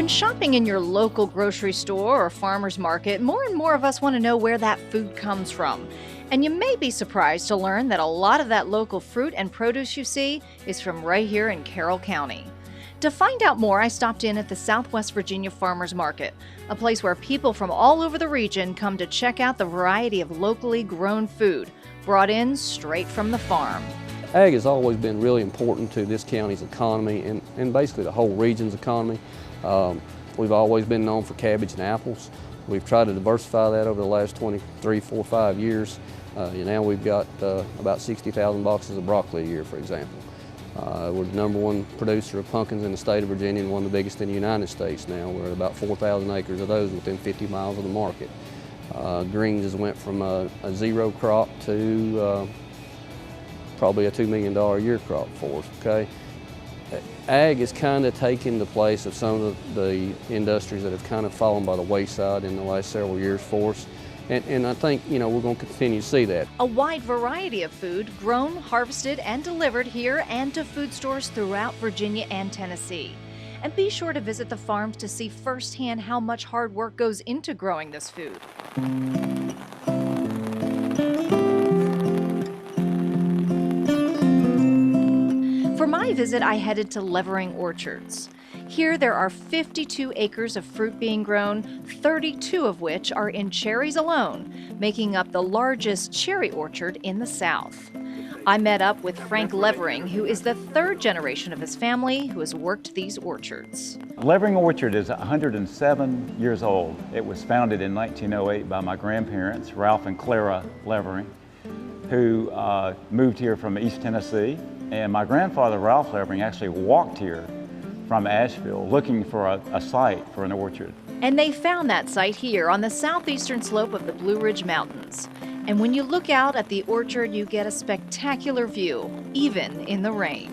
When shopping in your local grocery store or farmer's market, more and more of us want to know where that food comes from. And you may be surprised to learn that a lot of that local fruit and produce you see is from right here in Carroll County. To find out more, I stopped in at the Southwest Virginia Farmers Market, a place where people from all over the region come to check out the variety of locally grown food, brought in straight from the farm. Ag has always been really important to this county's economy and basically the whole region's economy. We've always been known for cabbage and apples. We've tried to diversify that over the last 23, 4, 5 years. Now we've got about 60,000 boxes of broccoli a year, for example. We're the #1 producer of pumpkins in the state of Virginia and one of the biggest in the United States now. We're at about 4,000 acres of those within 50 miles of the market. Greens has went from a zero crop to probably a $2 million a year crop for us, okay? Ag is kind of taking the place of some of the industries that have kind of fallen by the wayside in the last several years for us. And I think, we're going to continue to see that. A wide variety of food grown, harvested, and delivered here and to food stores throughout Virginia and Tennessee. And be sure to visit the farms to see firsthand how much hard work goes into growing this food. For my visit, I headed to Levering Orchards. Here there are 52 acres of fruit being grown, 32 of which are in cherries alone, making up the largest cherry orchard in the South. I met up with Frank Levering, who is the third generation of his family who has worked these orchards. Levering Orchard is 107 years old. It was founded in 1908 by my grandparents, Ralph and Clara Levering, who moved here from East Tennessee. And my grandfather, Ralph Levering, actually walked here from Asheville looking for a site for an orchard. And they found that site here on the southeastern slope of the Blue Ridge Mountains. And when you look out at the orchard, you get a spectacular view, even in the rain.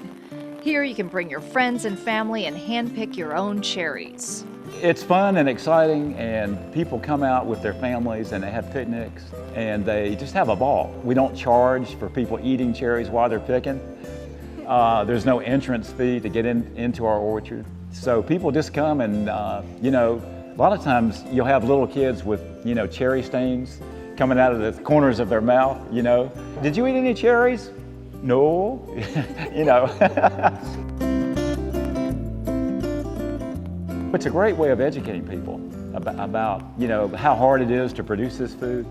Here you can bring your friends and family and handpick your own cherries. It's fun and exciting, and people come out with their families and they have picnics and they just have a ball. We don't charge for people eating cherries while they're picking. There's no entrance fee to get into our orchard. So people just come and, a lot of times you'll have little kids with, cherry stains coming out of the corners of their mouth, Did you eat any cherries? No, It's a great way of educating people about how hard it is to produce this food,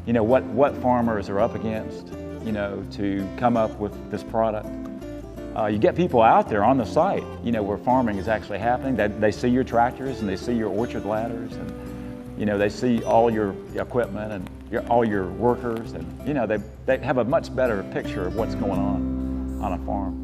what farmers are up against, to come up with this product. You get people out there on the site, where farming is actually happening. They see your tractors and they see your orchard ladders and, they see all your equipment and all your workers and, they have a much better picture of what's going on a farm.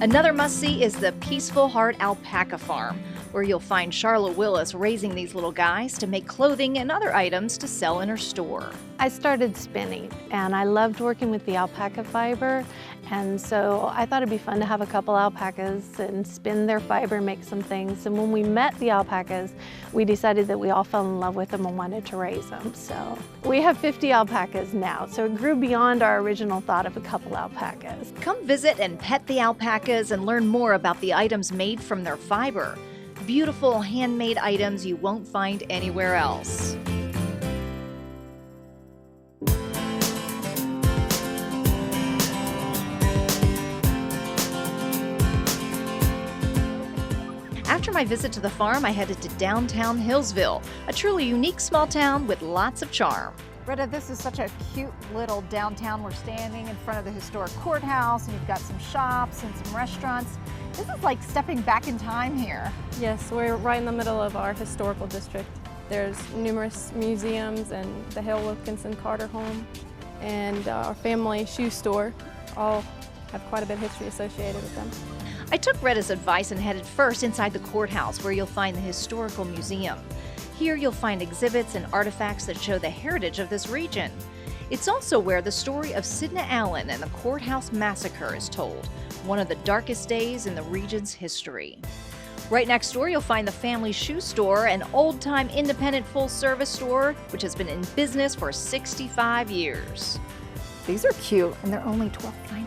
Another must-see is the Peaceful Heart Alpaca Farm, where you'll find Charlotte Willis raising these little guys to make clothing and other items to sell in her store. I started spinning, and I loved working with the alpaca fiber, and so I thought it'd be fun to have a couple alpacas and spin their fiber and make some things. And when we met the alpacas, we decided that we all fell in love with them and wanted to raise them. So we have 50 alpacas now, so it grew beyond our original thought of a couple alpacas. Come visit and pet the alpacas and learn more about the items made from their fiber. Beautiful handmade items you won't find anywhere else. After my visit to the farm, I headed to downtown Hillsville, a truly unique small town with lots of charm. Retta, this is such a cute little downtown. We're standing in front of the historic courthouse, and you've got some shops and some restaurants. This is like stepping back in time here. Yes, we're right in the middle of our historical district. There's numerous museums and the Hale Wilkinson Carter home and our family shoe store all have quite a bit of history associated with them. I took Retta's advice and headed first inside the courthouse, where you'll find the Historical Museum. Here you'll find exhibits and artifacts that show the heritage of this region. It's also where the story of Sidney Allen and the Courthouse Massacre is told, one of the darkest days in the region's history. Right next door, you'll find the family shoe store, an old-time independent full-service store which has been in business for 65 years. These are cute, and they're only $12.99.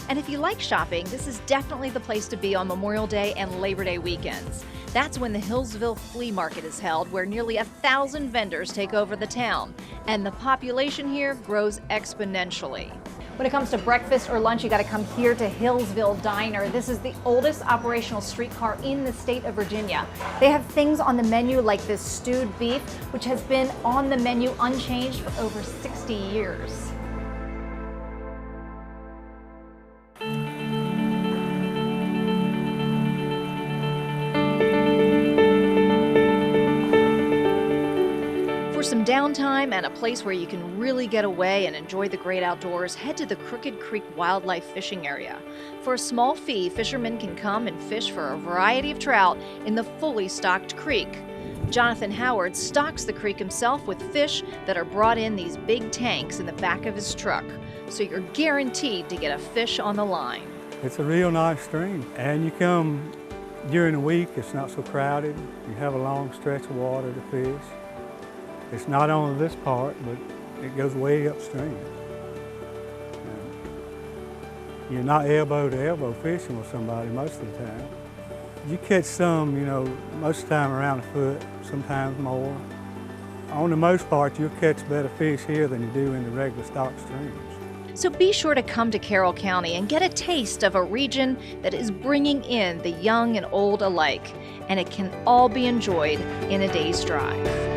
And if you like shopping, this is definitely the place to be on Memorial Day and Labor Day weekends. That's when the Hillsville Flea Market is held, where nearly 1,000 vendors take over the town. And the population here grows exponentially. When it comes to breakfast or lunch, you got to come here to Hillsville Diner. This is the oldest operational streetcar in the state of Virginia. They have things on the menu like this stewed beef, which has been on the menu unchanged for over 60 years. For some downtime and a place where you can really get away and enjoy the great outdoors, head to the Crooked Creek Wildlife Fishing Area. For a small fee, fishermen can come and fish for a variety of trout in the fully stocked creek. Jonathan Howard stocks the creek himself with fish that are brought in these big tanks in the back of his truck, so you're guaranteed to get a fish on the line. It's a real nice stream, and you come during the week, it's not so crowded. You have a long stretch of water to fish. It's not only this part, but it goes way upstream. You're not elbow to elbow fishing with somebody most of the time. You catch some, most of the time around a foot, sometimes more. On the most part, you'll catch better fish here than you do in the regular stock streams. So be sure to come to Carroll County and get a taste of a region that is bringing in the young and old alike, and it can all be enjoyed in a day's drive.